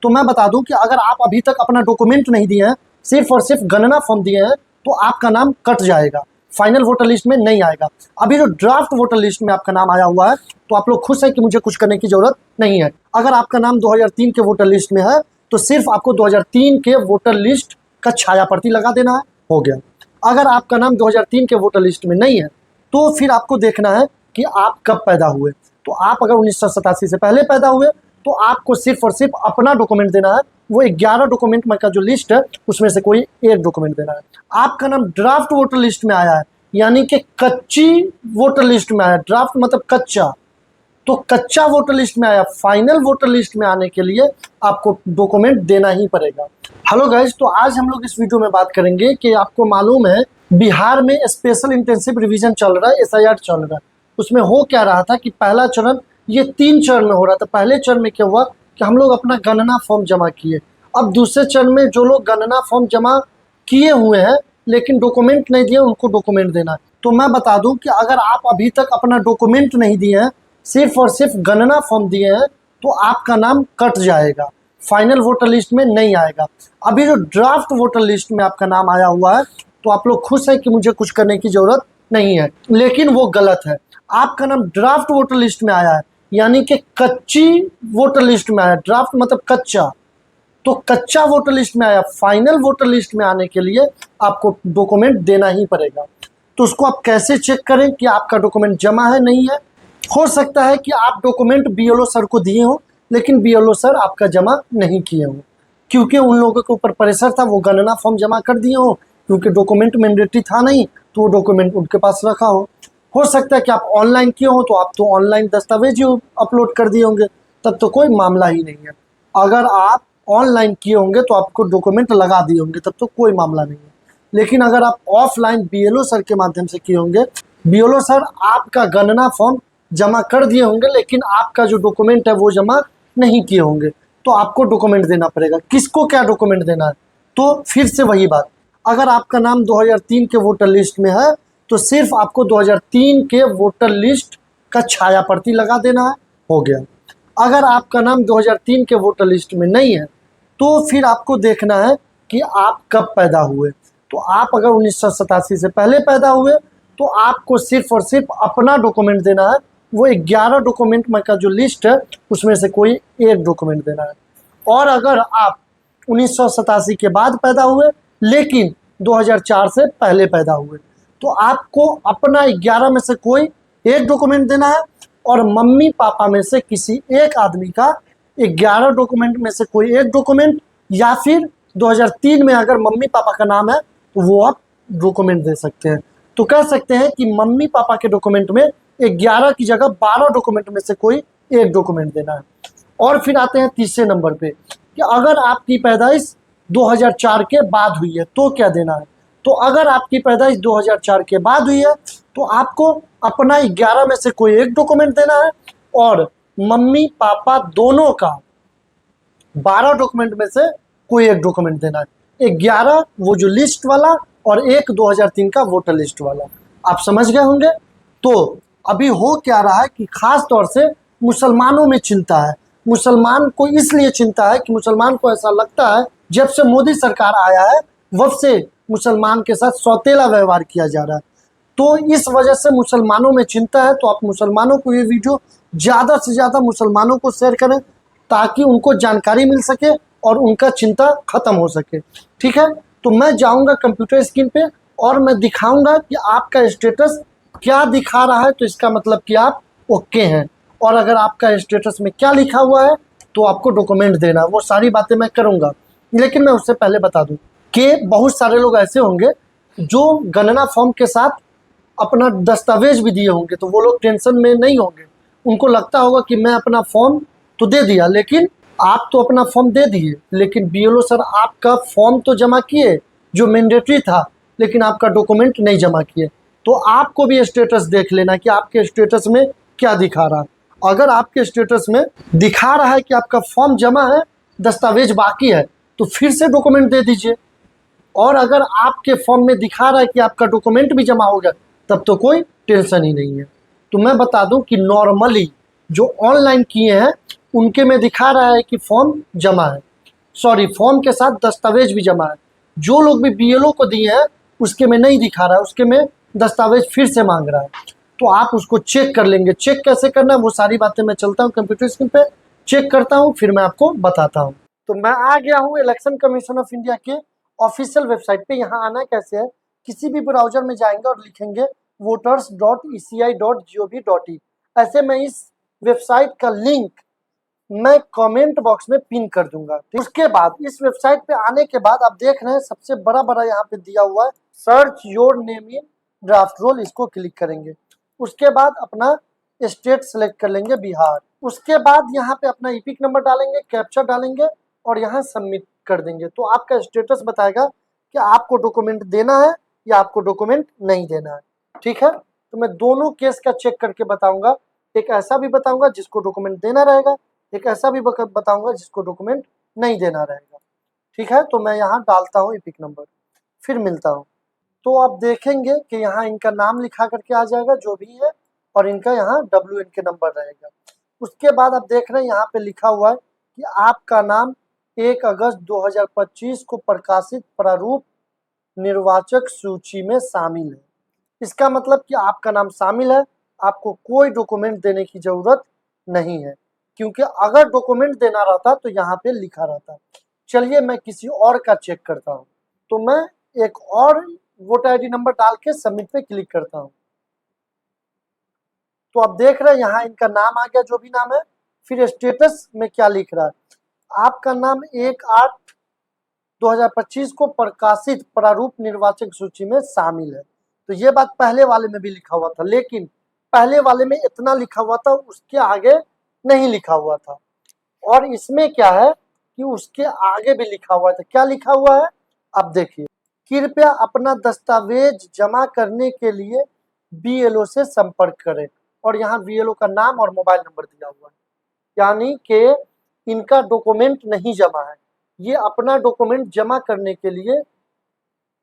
तो मैं बता दूं कि अगर आप अभी तक अपना डॉक्यूमेंट नहीं दिए हैं, सिर्फ और सिर्फ गणना फॉर्म दिए हैं, तो आपका नाम कट जाएगा, फाइनल वोटर लिस्ट में नहीं आएगा। अभी जो ड्राफ्ट वोटर लिस्ट में आपका नाम आया हुआ है, तो आप लोग खुश हैं कि मुझे कुछ करने की जरूरत नहीं है। अगर आपका नाम 2003 के वोटर लिस्ट में है, तो सिर्फ आपको 2003 के वोटर लिस्ट का छाया प्रति लगा देना है, हो गया। अगर आपका नाम 2003 के वोटर लिस्ट में नहीं है, तो फिर आपको देखना है कि आप कब पैदा हुए। तो आप अगर 1987 से पहले पैदा हुए, तो आपको सिर्फ और सिर्फ अपना डॉक्यूमेंट देना है। वो 11 डॉक्यूमेंट में का जो लिस्ट है, उसमें से कोई एक डॉक्यूमेंट देना है। आपका नाम ड्राफ्ट वोटर लिस्ट में आया है, यानी कि कच्ची वोटर लिस्ट में आया। ड्राफ्ट मतलब कच्चा, तो कच्चा वोटर लिस्ट में आया। फाइनल वोटर लिस्ट में आने के लिए आपको डॉक्यूमेंट देना ही पड़ेगा। हेलो गाइस, तो आज हम लोग इस वीडियो में बात करेंगे कि आपको मालूम है बिहार में स्पेशल इंटेंसिव रिवीजन चल रहा है, SIR चल रहा है। उसमें हो क्या रहा था कि पहला चरण, ये 3 चरण में हो रहा था। पहले चरण में क्या हुआ कि हम लोग अपना गणना फॉर्म जमा किए। अब दूसरे चरण में जो लोग गणना फॉर्म जमा किए हुए हैं लेकिन डॉक्यूमेंट नहीं दिए, उनको डॉक्यूमेंट देना है। तो मैं बता दूं कि अगर आप अभी तक अपना डॉक्यूमेंट नहीं दिए हैं, सिर्फ और सिर्फ गणना फॉर्म दिए हैं, तो आपका नाम कट जाएगा, फाइनल वोटर लिस्ट में नहीं आएगा। अभी जो ड्राफ्ट वोटर लिस्ट में आपका नाम आया हुआ है, तो आप लोग खुश हैं कि मुझे कुछ करने की जरूरत नहीं है, लेकिन वो गलत है। आपका नाम ड्राफ्ट वोटर लिस्ट में आया है, यानी कि कच्ची वोटर लिस्ट में आया। ड्राफ्ट मतलब कच्चा, तो कच्चा वोटर लिस्ट में आया। फाइनल वोटर लिस्ट में आने के लिए आपको डॉक्यूमेंट देना ही पड़ेगा। तो उसको आप कैसे चेक करें कि आपका डॉक्यूमेंट जमा है नहीं है? हो सकता है कि आप डॉक्यूमेंट BLO सर को दिए हो, लेकिन BLO सर आपका जमा नहीं किए हो, क्योंकि उन लोगों के ऊपर प्रेशर था, वो गणना फॉर्म जमा कर दिए हो। क्योंकि डॉक्यूमेंट मैंडेटरी था नहीं, तो वो डॉक्यूमेंट उनके पास रखा हो सकता है कि आप ऑनलाइन किए हो, तो आप तो ऑनलाइन दस्तावेज ही अपलोड कर दिए होंगे, तब तो कोई मामला ही नहीं है। अगर आप ऑनलाइन किए होंगे तो आपको डॉक्यूमेंट लगा दिए होंगे, तब तो कोई मामला नहीं है। लेकिन अगर आप ऑफलाइन BLO सर के माध्यम से किए होंगे, BLO सर आपका गणना फॉर्म जमा कर दिए होंगे, लेकिन आपका जो डॉक्यूमेंट है वो जमा नहीं किए होंगे, तो आपको डॉक्यूमेंट देना पड़ेगा। किसको क्या डॉक्यूमेंट देना है? तो फिर से वही बात, अगर आपका नाम 2003 के वोटर लिस्ट में है, तो सिर्फ आपको 2003 के वोटर लिस्ट का छाया प्रति लगा देना है, हो गया। अगर आपका नाम 2003 के वोटर लिस्ट में नहीं है, तो फिर आपको देखना है कि आप कब पैदा हुए। तो आप अगर 1987 से पहले पैदा हुए, तो आपको सिर्फ और सिर्फ अपना डॉक्यूमेंट देना है। वो 11 डॉक्यूमेंट में का जो लिस्ट है, उसमें से कोई एक डॉक्यूमेंट देना है। और अगर आप 1987 के बाद पैदा हुए लेकिन 2004 से पहले पैदा हुए, तो आपको अपना 11 में से कोई एक डॉक्यूमेंट देना है, और मम्मी पापा में से किसी एक आदमी का 11 डॉक्यूमेंट में से कोई एक डॉक्यूमेंट, या फिर 2003 में अगर मम्मी पापा का नाम है, तो वो आप डॉक्यूमेंट दे सकते हैं। तो कह सकते हैं कि मम्मी पापा के डॉक्यूमेंट में 11 की जगह 12 डॉक्यूमेंट में से कोई एक डॉक्यूमेंट देना है। और फिर आते हैं तीसरे नंबर पे कि अगर आपकी पैदाइश 2004 के बाद हुई है, तो क्या देना है? तो अगर आपकी पैदाइश 2004 के बाद हुई है, तो आपको अपना 11 में से कोई एक डॉक्यूमेंट देना है, और मम्मी पापा दोनों का 12 डॉक्यूमेंट में से कोई एक डॉक्यूमेंट देना है। 11 वो जो लिस्ट वाला, और एक 2003 का वोटर लिस्ट वाला। आप समझ गए होंगे। तो अभी हो क्या रहा है कि खास तौर से मुसलमानों में चिंता है। मुसलमान को इसलिए चिंता है कि मुसलमान को ऐसा लगता है जब से मोदी सरकार आया है, वब से मुसलमान के साथ सौतेला व्यवहार किया जा रहा है। तो इस वजह से मुसलमानों में चिंता है। तो आप मुसलमानों को ये वीडियो ज़्यादा से ज़्यादा मुसलमानों को शेयर करें, ताकि उनको जानकारी मिल सके और उनका चिंता खत्म हो सके। ठीक है, तो मैं जाऊंगा कंप्यूटर स्क्रीन पे और मैं दिखाऊंगा कि आपका स्टेटस क्या दिखा रहा है, तो इसका मतलब कि आप ओके हैं। और अगर आपका स्टेटस में क्या लिखा हुआ है, तो आपको डॉक्यूमेंट देना, वो सारी बातें मैं करूंगा। लेकिन मैं उससे पहले बता दूं कि बहुत सारे लोग ऐसे होंगे जो गणना फॉर्म के साथ अपना दस्तावेज भी दिए होंगे, तो वो लोग टेंशन में नहीं होंगे। उनको लगता होगा कि मैं अपना फॉर्म तो दे दिया, लेकिन आप तो अपना फॉर्म दे दिए, लेकिन BLO सर आपका फॉर्म तो जमा किए जो मैंडेटरी था, लेकिन आपका डॉक्यूमेंट नहीं जमा किए। तो आपको भी स्टेटस देख लेना कि आपके स्टेटस में क्या दिखा रहा है। अगर आपके स्टेटस में दिखा रहा है कि आपका फॉर्म जमा है, दस्तावेज बाकी है, तो फिर से डॉक्यूमेंट दे दीजिए। और अगर आपके फॉर्म में दिखा रहा है कि आपका डॉक्यूमेंट भी जमा हो गया, तब तो कोई टेंशन ही नहीं है। तो मैं बता दूं कि नॉर्मली जो ऑनलाइन किए हैं, उनके में दिखा रहा है कि फॉर्म जमा है, सॉरी फॉर्म के साथ दस्तावेज भी जमा है। जो लोग भी बीएलओ को दिए हैं उसके में नहीं दिखा रहा है, उसके में दस्तावेज फिर से मांग रहा है। तो आप उसको चेक कर लेंगे। चेक कैसे करना है वो सारी बातें मैं चलता हूँ कंप्यूटर स्क्रीन पे, चेक करता हूँ, फिर मैं आपको बताता हूँ। तो मैं आ गया हूँ इलेक्शन कमीशन ऑफ इंडिया के ऑफिशियल वेबसाइट पे। यहाँ आना कैसे है, किसी भी ब्राउजर में जाएंगे और लिखेंगे voters.eci.gov.in। ऐसे मैं इस वेबसाइट का लिंक मैं कमेंट बॉक्स में पिन कर दूंगा। उसके बाद इस वेबसाइट पे आने के बाद आप देख रहे हैं सबसे बड़ा यहाँ पे दिया हुआ है search your name in draft roll, इसको क्लिक करेंगे। उसके बाद अपना स्टेट सेलेक्ट कर लेंगे बिहार। उसके बाद यहाँ पे अपना ईपिक नंबर डालेंगे, कैप्चा डालेंगे और यहाँ सबमिट कर देंगे। तो आपका स्टेटस बताएगा कि आपको डॉक्यूमेंट देना है या आपको डॉक्यूमेंट नहीं देना है। ठीक है, तो मैं दोनों केस का चेक करके बताऊंगा। एक ऐसा भी बताऊंगा जिसको डॉक्यूमेंट देना रहेगा, एक ऐसा भी बताऊंगा जिसको डॉक्यूमेंट नहीं देना रहेगा। ठीक है, तो मैं यहाँ डालता हूँ ईपिक नंबर, फिर मिलता हूँ। तो आप देखेंगे कि यहाँ इनका नाम लिखा करके आ जाएगा जो भी है, और इनका यहाँ WN के नंबर रहेगा। उसके बाद आप देख रहे हैं यहाँ पे लिखा हुआ है कि आपका नाम 1 अगस्त 2025 को प्रकाशित प्रारूप निर्वाचक सूची में शामिल है। इसका मतलब कि आपका नाम शामिल है, आपको कोई डॉक्यूमेंट देने की जरूरत नहीं है, क्योंकि अगर डॉक्यूमेंट देना रहता तो यहाँ पे लिखा रहता। चलिए मैं किसी और का चेक करता हूँ। तो मैं एक और वोटर ID नंबर डाल के सबमिट पे क्लिक करता हूँ। तो आप देख रहे हैं यहाँ इनका नाम आ गया जो भी नाम है। फिर स्टेटस में क्या लिख रहा है, आपका नाम 1/8/2025 को प्रकाशित प्रारूप निर्वाचक सूची में शामिल है। तो ये बात पहले वाले में भी लिखा हुआ था, लेकिन पहले वाले में इतना लिखा हुआ था, उसके आगे नहीं लिखा हुआ था। और इसमें क्या है कि उसके आगे भी लिखा हुआ था। क्या लिखा हुआ है अब देखिए, कृपया अपना दस्तावेज जमा करने के लिए BLO से संपर्क करें। और यहाँ BLO का नाम और मोबाइल नंबर दिया हुआ है, यानी कि इनका डॉक्यूमेंट नहीं जमा है। ये अपना डॉक्यूमेंट जमा करने के लिए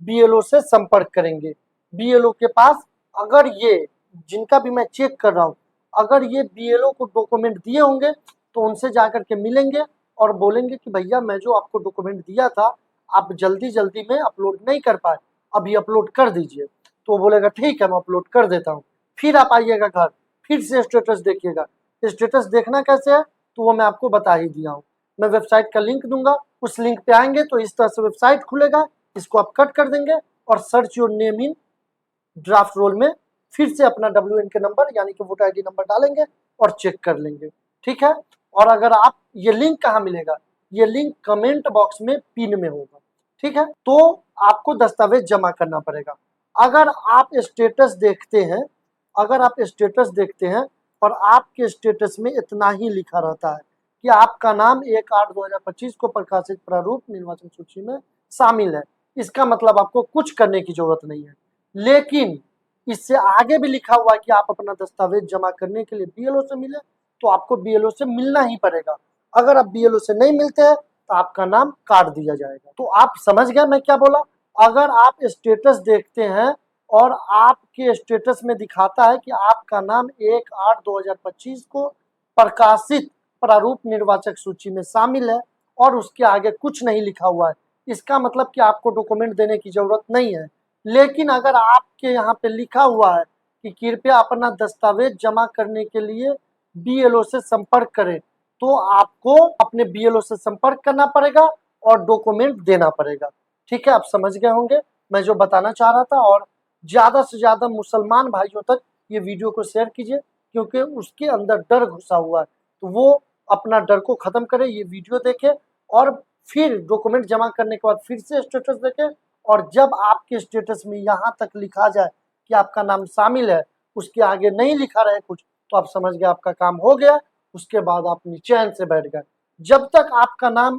BLO से संपर्क करेंगे। BLO के पास अगर ये जिनका भी मैं चेक कर रहा हूँ, अगर ये BLO को डॉक्यूमेंट दिए होंगे तो उनसे जाकर के मिलेंगे और बोलेंगे कि भैया मैं जो आपको डॉक्यूमेंट दिया था आप जल्दी जल्दी में अपलोड नहीं कर पाए, अभी अपलोड कर दीजिए। तो वो बोलेगा ठीक है मैं अपलोड कर देता हूँ। फिर आप आइएगा घर, फिर से स्टेटस देखिएगा। स्टेटस देखना कैसे है तो वो मैं आपको बता ही दिया हूँ। मैं वेबसाइट का लिंक दूंगा, उस लिंक पे आएंगे तो इस तरह से वेबसाइट खुलेगा। इसको आप कट कर देंगे और search your name in draft roll में फिर से अपना WN के नंबर यानी कि वोटर ID नंबर डालेंगे और चेक कर लेंगे। ठीक है, और अगर आप ये लिंक कहाँ मिलेगा, ये लिंक कमेंट बॉक्स में पिन में होगा। ठीक है, तो आपको दस्तावेज जमा करना पड़ेगा। अगर आप स्टेटस देखते हैं, अगर आप स्टेटस देखते हैं और आपके स्टेटस में इतना ही लिखा रहता है कि आपका नाम 1/8/2025 को प्रकाशित प्रारूप निर्वाचन सूची में शामिल है, इसका मतलब आपको कुछ करने की जरूरत नहीं है। लेकिन इससे आगे भी लिखा हुआ है कि आप अपना दस्तावेज जमा करने के लिए BLO से मिले, तो आपको BLO से मिलना ही पड़ेगा। अगर आप BLO से नहीं मिलते हैं तो आपका नाम काट दिया जाएगा। तो आप समझ गए मैं क्या बोला। अगर आप स्टेटस देखते हैं और आपके स्टेटस में दिखाता है कि आपका नाम 1/8/2025 को प्रकाशित प्रारूप निर्वाचक सूची में शामिल है और उसके आगे कुछ नहीं लिखा हुआ है, इसका मतलब कि आपको डॉक्यूमेंट देने की जरूरत नहीं है। लेकिन अगर आपके यहाँ पे लिखा हुआ है कि कृपया अपना दस्तावेज जमा करने के लिए BLO से संपर्क करें, तो आपको अपने BLO से संपर्क करना पड़ेगा और डॉक्यूमेंट देना पड़ेगा। ठीक है, आप समझ गए होंगे मैं जो बताना चाह रहा था। और ज़्यादा से ज़्यादा मुसलमान भाइयों तक ये वीडियो को शेयर कीजिए, क्योंकि उसके अंदर डर घुसा हुआ है, तो वो अपना डर को ख़त्म करे, ये वीडियो देखे और फिर डॉक्यूमेंट जमा करने के बाद फिर से स्टेटस देखे। और जब आपके स्टेटस में यहाँ तक लिखा जाए कि आपका नाम शामिल है, उसके आगे नहीं लिखा रहे कुछ, तो आप समझ गए आपका काम हो गया। उसके बाद आप चैन से बैठ गए। जब तक आपका नाम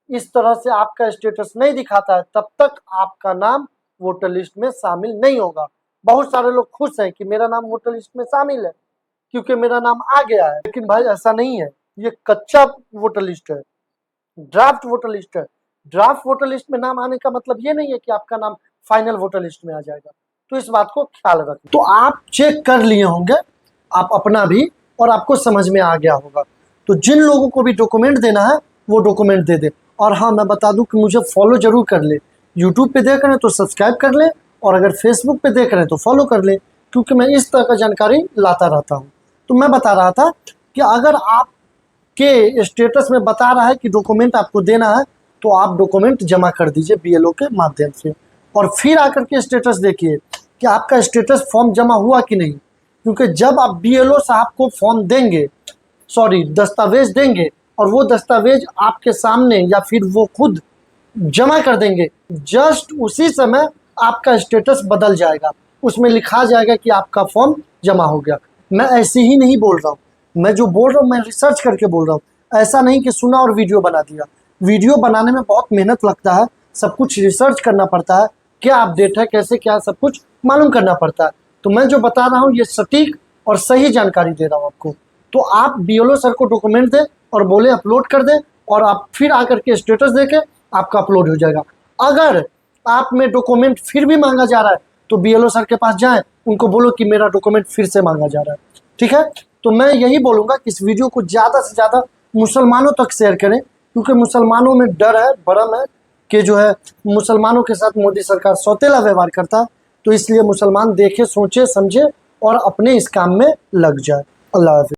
इस तरह से आपका स्टेटस नहीं दिखाता है तब तक आपका नाम वोटर लिस्ट में शामिल नहीं होगा। बहुत सारे लोग खुश हैं कि मेरा नाम वोटर लिस्ट में शामिल है क्योंकि मेरा नाम आ गया है, लेकिन भाई ऐसा नहीं है। ये कच्चा वोटर लिस्ट है, ड्राफ्ट वोटर लिस्ट है। ड्राफ्ट वोटर लिस्ट में नाम आने का मतलब ये नहीं है कि आपका नाम फाइनल वोटर लिस्ट में आ जाएगा। तो इस बात को ख्याल रखें। तो आप चेक कर लिए होंगे आप अपना भी, और आपको समझ में आ गया होगा। तो जिन लोगों को भी डॉक्यूमेंट देना है वो डॉक्यूमेंट दे दे। और हाँ, मैं बता दूं कि मुझे फॉलो जरूर कर ले। यूट्यूब पे देख रहे हैं तो सब्सक्राइब कर ले, और अगर फेसबुक पे देख रहे हैं तो फॉलो कर ले, क्योंकि मैं इस तरह का जानकारी लाता रहता हूँ। तो मैं बता रहा था कि अगर आपके स्टेटस में बता रहा है कि डॉक्यूमेंट आपको देना है, तो आप डॉक्यूमेंट जमा कर दीजिए BLO के माध्यम से, और फिर आकर के स्टेटस देखिए कि आपका स्टेटस फॉर्म जमा हुआ कि नहीं। क्योंकि जब आप BLO साहब को फॉर्म देंगे, सॉरी दस्तावेज देंगे, और वो दस्तावेज आपके सामने या फिर वो खुद जमा कर देंगे, जस्ट उसी समय आपका स्टेटस बदल जाएगा, उसमें लिखा जाएगा कि आपका फॉर्म जमा हो गया। मैं ऐसे ही नहीं बोल रहा हूँ, मैं जो बोल रहा हूँ मैं रिसर्च करके बोल रहा हूँ। ऐसा नहीं कि सुना और वीडियो बना दिया। वीडियो बनाने में बहुत मेहनत लगता है, सब कुछ रिसर्च करना पड़ता है, क्या अपडेट है, कैसे क्या, सब कुछ मालूम करना पड़ता है। तो मैं जो बता रहा हूँ ये सटीक और सही जानकारी दे रहा हूँ आपको। तो आप BLO सर को डॉक्यूमेंट दें और बोले अपलोड कर दें, और आप फिर आकर के स्टेटस देके आपका अपलोड हो जाएगा। अगर आप में डॉक्यूमेंट फिर भी मांगा जा रहा है तो BLO सर के पास जाएं, उनको बोलो कि मेरा डॉक्यूमेंट फिर से मांगा जा रहा है। ठीक है, तो मैं यही बोलूँगा कि इस वीडियो को ज़्यादा से ज़्यादा मुसलमानों तक शेयर करें, क्योंकि मुसलमानों में डर है, भरम है कि जो है मुसलमानों के साथ मोदी सरकार सौतेला व्यवहार करता है। तो इसलिए मुसलमान देखे, सोचे, समझे और अपने इस काम में लग जाए। अल्लाह हाफिज़।